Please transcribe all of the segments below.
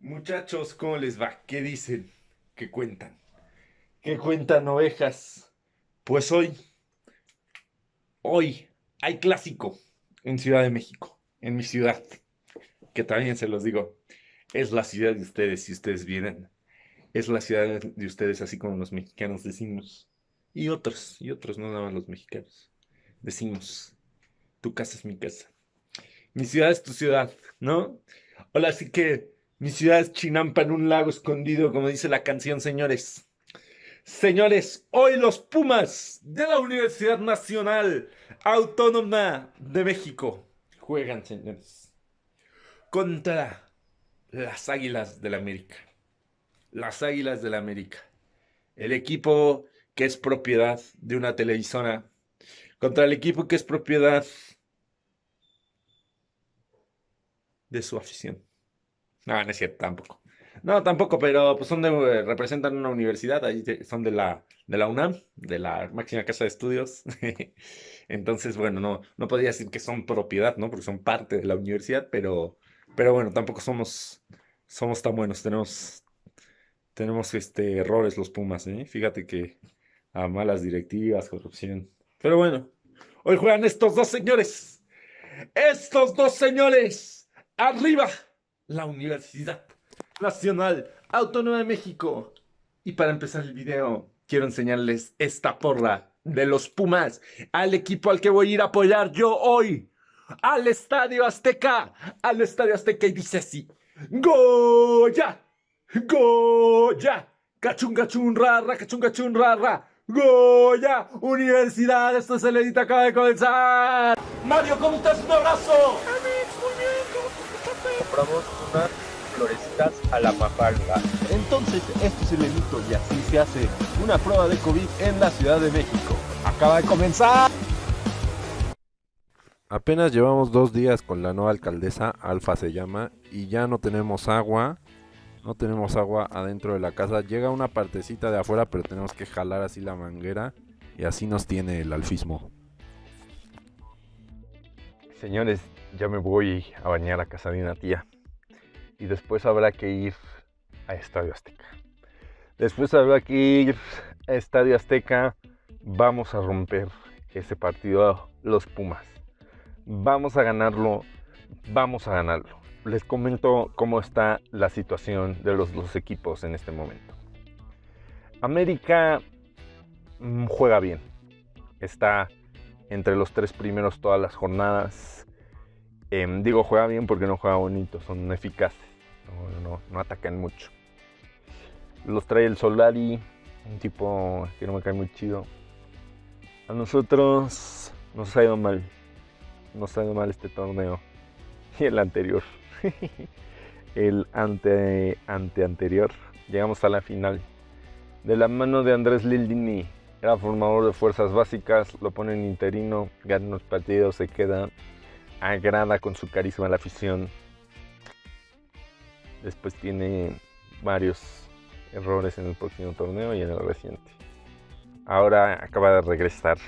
Muchachos, ¿cómo les va? ¿Qué dicen? ¿Qué cuentan? ¿Qué cuentan, ovejas? Pues hoy hay clásico en Ciudad de México, en mi ciudad, que también se los digo, es la ciudad de ustedes, si ustedes vienen. Es la ciudad de ustedes, así como los mexicanos decimos. Y otros, no nada más los mexicanos. Decimos, tu casa es mi casa. Mi ciudad es tu ciudad, ¿no? Hola, así que mi ciudad es Chinampa en un lago escondido, como dice la canción, señores. Señores, hoy los Pumas de la Universidad Nacional Autónoma de México juegan, señores, contra las Águilas del la América. Las Águilas del la América. El equipo que es propiedad de una televisora contra el equipo que es propiedad de su afición. No, no es cierto, tampoco. No, tampoco, pero pues representan una universidad, ahí son de la UNAM, de la máxima casa de estudios. Entonces, bueno, no podría decir que son propiedad, ¿no? Porque son parte de la universidad, pero bueno, tampoco somos tan buenos. Tenemos errores los Pumas, ¿eh? Fíjate que a malas directivas, corrupción. Pero bueno, hoy juegan estos dos señores. Estos dos señores. Arriba, la Universidad Nacional Autónoma de México. Y para empezar el video, quiero enseñarles esta porra de los Pumas, al equipo al que voy a ir a apoyar yo hoy, al Estadio Azteca, y dice así: Goya, Goya, cachun rara, cachun rara, Goya, Universidad, esto es el edit, acaba de comenzar. Mario, ¿cómo estás? Un abrazo. Compramos unas florecitas a la mafalda. Entonces, este es el delito y así se hace una prueba de COVID en la Ciudad de México. Acaba de comenzar. Apenas llevamos 2 días con la nueva alcaldesa, Alfa se llama, y ya no tenemos agua. No tenemos agua adentro de la casa. Llega una partecita de afuera, pero tenemos que jalar así la manguera. Y así nos tiene el alfismo. Señores, ya me voy a bañar a casa de una tía. Y después habrá que ir a Estadio Azteca. Vamos a romper ese partido, los Pumas. Vamos a ganarlo. Les comento cómo está la situación de los dos equipos en este momento. América juega bien. Está entre los 3 primeros todas las jornadas. Juega bien porque no juega bonito, son eficaces. No atacan mucho. Los trae el Solari, un tipo que no me cae muy chido. A nosotros nos ha ido mal. Nos ha ido mal este torneo. Y el anterior. El anterior. Llegamos a la final. De la mano de Andrés Lildini. Era formador de fuerzas básicas. Lo ponen interino. Gana unos partidos. Se queda. Agrada con su carisma a la afición. Después tiene varios errores en el próximo torneo y en el reciente. Ahora acaba de regresar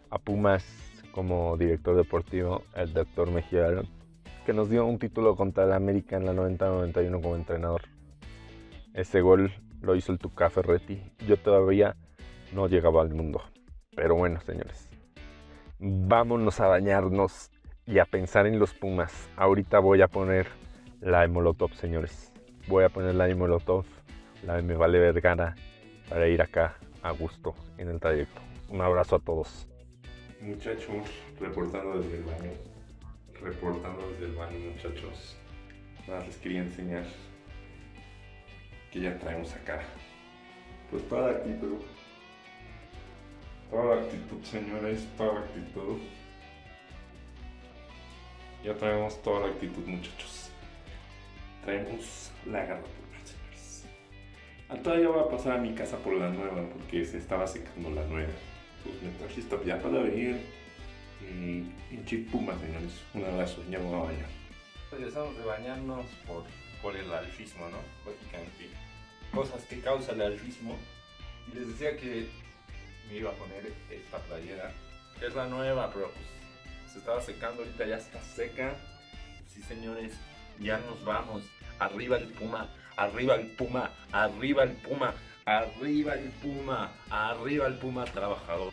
a Pumas como director deportivo el doctor Mejía, que nos dio un título contra el América en la 90-91 como entrenador. Ese gol lo hizo el Tuca Ferretti. Yo todavía no llegaba al mundo. Pero bueno, señores, vámonos a bañarnos y a pensar en los Pumas. Ahorita voy a poner la de Molotov, señores. Voy a poner la de Molotov, la de Me Vale Vergara, para ir acá a gusto en el trayecto. Un abrazo a todos. Muchachos, reportando desde el baño, muchachos. Nada más les quería enseñar que ya traemos acá, pues toda la actitud, señores, toda la actitud. Ya traemos toda la actitud, muchachos. Traemos la garra pura, señores. Todavía voy a pasar a mi casa por la nueva porque se estaba secando la nueva. Pues me traje esta ya para venir en Chip Puma, señores. Un abrazo, ya me voy a bañar. Regresamos de bañarnos por el alfismo, ¿no? Básicamente, cosas que causa el alfismo. Y les decía que me iba a poner esta playera, que es la nueva, pero pues se estaba secando, ahorita ya está seca. Sí, señores, Ya nos vamos. Arriba el Puma, arriba el Puma, arriba el Puma, arriba el Puma, arriba el Puma trabajador.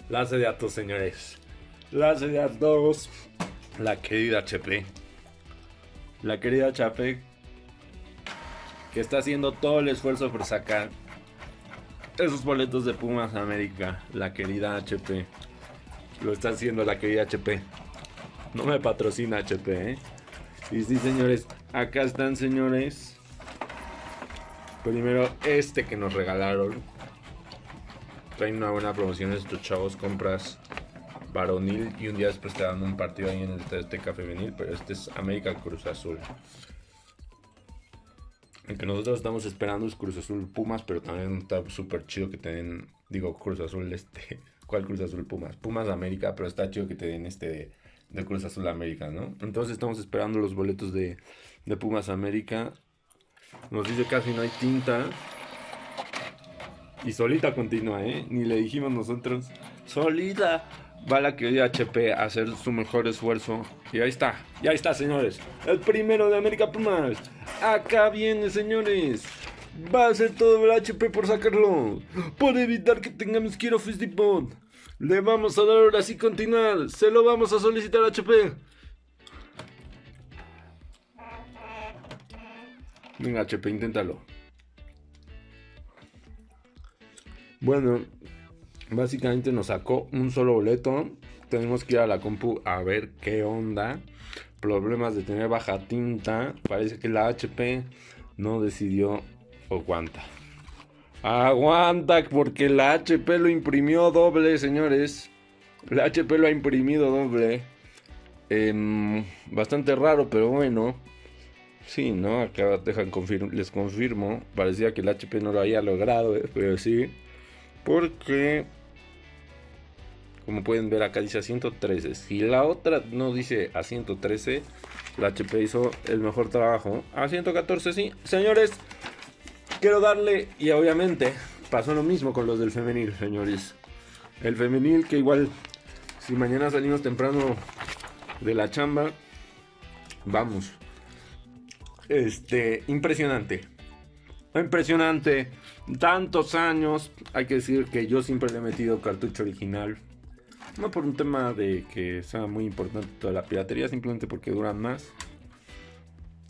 La base de datos, señores. La base de datos. La querida HP. La querida HP. Que está haciendo todo el esfuerzo por sacar esos boletos de Pumas América. La querida HP. Lo está haciendo la querida HP. No me patrocina HP, ¿eh? Y sí, señores. Acá están, señores. Primero este que nos regalaron. Traen una buena promoción estos chavos. Compras varonil y un día después te dan un partido ahí en el Estadio Azteca femenil. Pero este es América Cruz Azul. El que nosotros estamos esperando es Cruz Azul Pumas, pero también está súper chido que te den, digo, Cruz Azul ¿cuál Cruz Azul Pumas? Pumas América, pero está chido que te den de Cruz Azul América, ¿no? Entonces estamos esperando los boletos de Pumas América. Nos dice casi no hay tinta. Y solita continúa, ¿eh? Ni le dijimos nosotros. Solita. Va la querida HP a hacer su mejor esfuerzo. Y ahí está, señores. El primero de América Pumas. Acá viene, señores. Va a hacer todo el HP por sacarlo. Por evitar que tengamos que ir a Fistipod. Le vamos a dar ahora sí continuar. Se lo vamos a solicitar a HP. Venga, HP, inténtalo. Bueno, básicamente nos sacó un solo boleto. Tenemos que ir a la compu a ver qué onda. Problemas de tener baja tinta. Parece que la HP no decidió. Aguanta. Aguanta, porque la HP lo imprimió doble, señores. La HP lo ha imprimido doble. Bastante raro, pero bueno. Sí, ¿no? Acá les confirmo. Parecía que el HP no lo había logrado, pero sí. Porque, como pueden ver acá dice a 113. Si la otra no dice a 113, la HP hizo el mejor trabajo. A 114 sí. Señores, quiero darle, y obviamente pasó lo mismo con los del femenil, señores. El femenil que igual, si mañana salimos temprano de la chamba, vamos. Impresionante. Impresionante. Tantos años. Hay que decir que yo siempre le he metido cartucho original. No por un tema de que sea muy importante toda la piratería, simplemente porque duran más.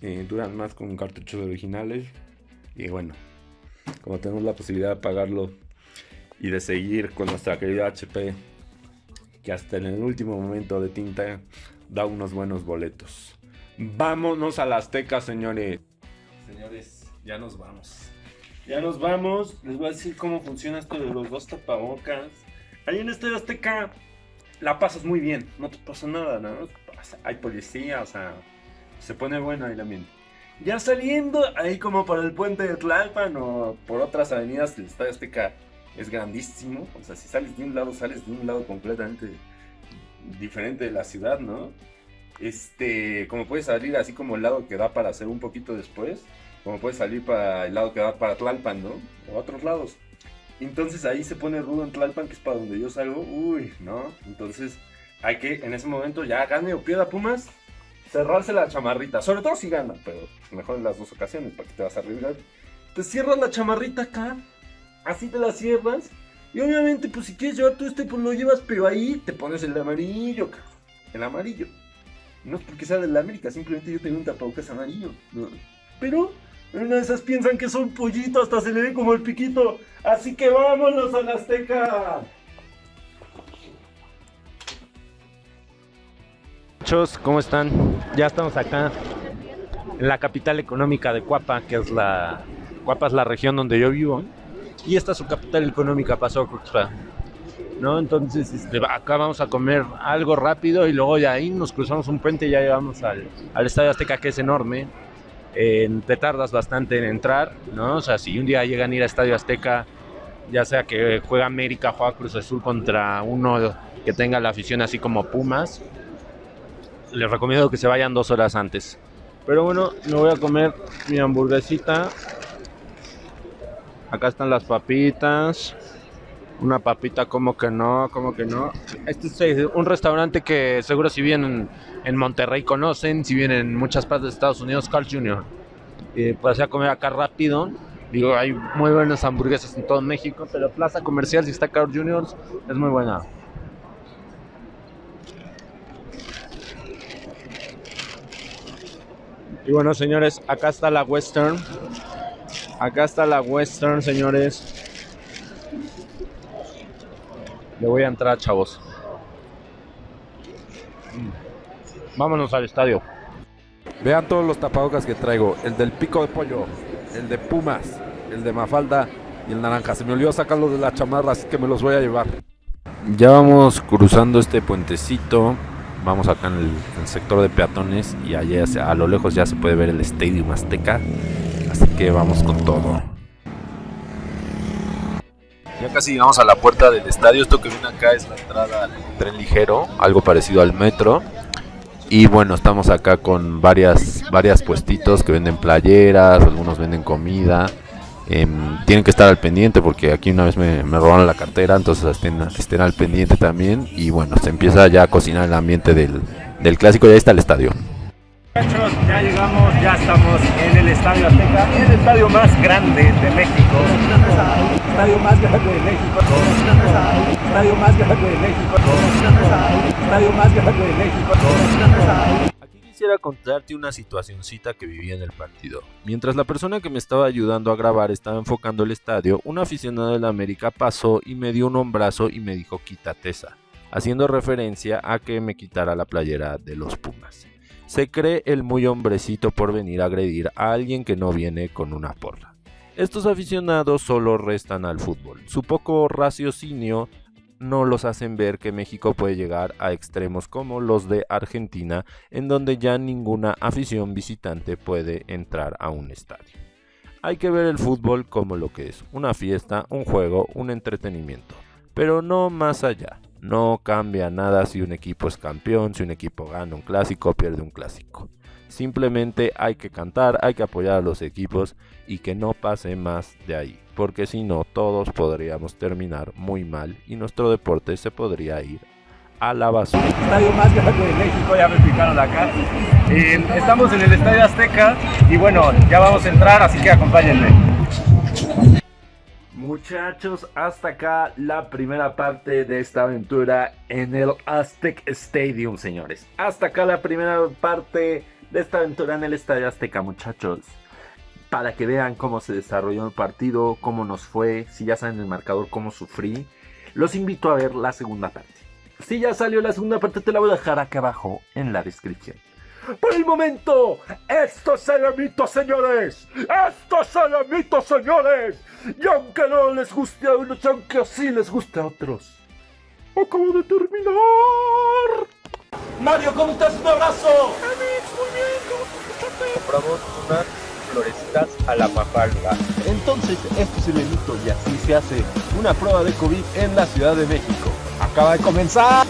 Duran más con cartuchos originales. Y bueno, como tenemos la posibilidad de pagarlo y de seguir con nuestra querida HP, que hasta en el último momento de tinta da unos buenos boletos. Vámonos a la Azteca, señores. Señores, ya nos vamos. Ya nos vamos. Les voy a decir cómo funciona esto de los dos tapabocas. Ahí en Estadio Azteca la pasas muy bien. No te pasa nada, ¿no? Hay policía, o sea, se pone bueno ahí el ambiente. Ya saliendo ahí como por el puente de Tlalpan o por otras avenidas, el Estadio Azteca es grandísimo. O sea, si sales de un lado completamente diferente de la ciudad, ¿no? Como puedes salir así como el lado que da para hacer un poquito después, como puedes salir para el lado que da para Tlalpan, ¿no? O a otros lados. Entonces ahí se pone rudo en Tlalpan, que es para donde yo salgo. Uy, ¿no? Entonces hay que, en ese momento, ya gane o pierda Pumas, cerrarse la chamarrita. Sobre todo si gana, pero mejor en las dos ocasiones, para que te vas a arriesgar. Te cierras la chamarrita acá, así te la cierras. Y obviamente, pues si quieres llevar tú pues lo llevas, pero ahí te pones el amarillo, cabrón. El amarillo. No es porque sea de la América, simplemente yo tengo un tapabocas amarillo, ¿no? Pero en una de esas piensan que son pollito, hasta se le ve como el piquito. Así que vámonos a la Azteca. Muchachos, ¿cómo están? Ya estamos acá en la capital económica de Cuapa, que es Cuapa es la región donde yo vivo. Y esta es su capital económica, Paso Ruxpa, ¿no? Entonces acá vamos a comer algo rápido y luego ya ahí nos cruzamos un puente y ya llegamos al Estadio Azteca, que es enorme. Te tardas bastante en entrar, ¿no? O sea, si un día llegan a ir a Estadio Azteca, ya sea que juega América, juega Cruz Azul contra uno que tenga la afición así como Pumas, Les recomiendo que se vayan 2 horas antes. Pero bueno, me voy a comer mi hamburguesita. Acá están las papitas. Una papita, como que no, como que no. Este es un restaurante que seguro si vienen en Monterrey conocen, si vienen en muchas partes de Estados Unidos, Carl's Jr. Pasé a comer acá rápido. Digo, hay muy buenas hamburguesas en todo México, pero Plaza Comercial, si está Carl's Jr., es muy buena. Y bueno, señores, acá está la Western. Acá está la Western, señores. Le voy a entrar, chavos. Vámonos al estadio. Vean todos los tapabocas que traigo. El del pico de pollo, el de Pumas, el de Mafalda y el naranja. Se me olvidó sacarlos de la chamarra, así que me los voy a llevar. Ya vamos cruzando este puentecito. Vamos acá en el sector de peatones y allá a lo lejos ya se puede ver el Estadio Azteca. Así que vamos con todo. Ya casi llegamos a la puerta del estadio. Esto que viene acá es la entrada al tren ligero, algo parecido al metro. Y bueno, estamos acá con varias puestitos que venden playeras, algunos venden comida. Tienen que estar al pendiente porque aquí una vez me robaron la cartera, entonces estén al pendiente también. Y bueno, se empieza ya a cocinar el ambiente del clásico. Ya está el estadio. Muchachos, ya llegamos, ya estamos en el Estadio Azteca, el estadio más grande de México. Estadio más grande de México. Estadio más grande de México. Estadio más grande de México. Aquí quisiera contarte una situacioncita que viví en el partido. Mientras la persona que me estaba ayudando a grabar estaba enfocando el estadio, un aficionado de la América pasó y me dio un hombrazo y me dijo quítate esa, haciendo referencia a que me quitara la playera de los Pumas. Se cree el muy hombrecito por venir a agredir a alguien que no viene con una porra. Estos aficionados solo restan al fútbol. Su poco raciocinio no los hacen ver que México puede llegar a extremos como los de Argentina, en donde ya ninguna afición visitante puede entrar a un estadio. Hay que ver el fútbol como lo que es, una fiesta, un juego, un entretenimiento, pero no más allá. No cambia nada si un equipo es campeón, si un equipo gana un clásico o pierde un clásico. Simplemente hay que cantar, hay que apoyar a los equipos y que no pase más de ahí, porque si no todos podríamos terminar muy mal y nuestro deporte se podría ir a la basura. Estadio más grande de México, ya me explicaron acá. Estamos en el Estadio Azteca y bueno, ya vamos a entrar, así que acompáñenme. Muchachos, hasta acá la primera parte de esta aventura en el Aztec Stadium, señores. Hasta acá la primera parte de esta aventura en el Estadio Azteca, muchachos. Para que vean cómo se desarrolló el partido, cómo nos fue, si ya saben el marcador, cómo sufrí. Los invito a ver la segunda parte. Si ya salió la segunda parte, te la voy a dejar acá abajo en la descripción. Por el momento, esto es el mito, señores. Esto es el mito, señores. Y aunque no les guste a unos, aunque sí les guste a otros. Acabo de terminar. Mario, ¿cómo estás? Un abrazo. Muy bien. Compramos unas florecitas a la Mafalda. Entonces, esto es el mito y así se hace una prueba de COVID en la Ciudad de México. Acaba de comenzar.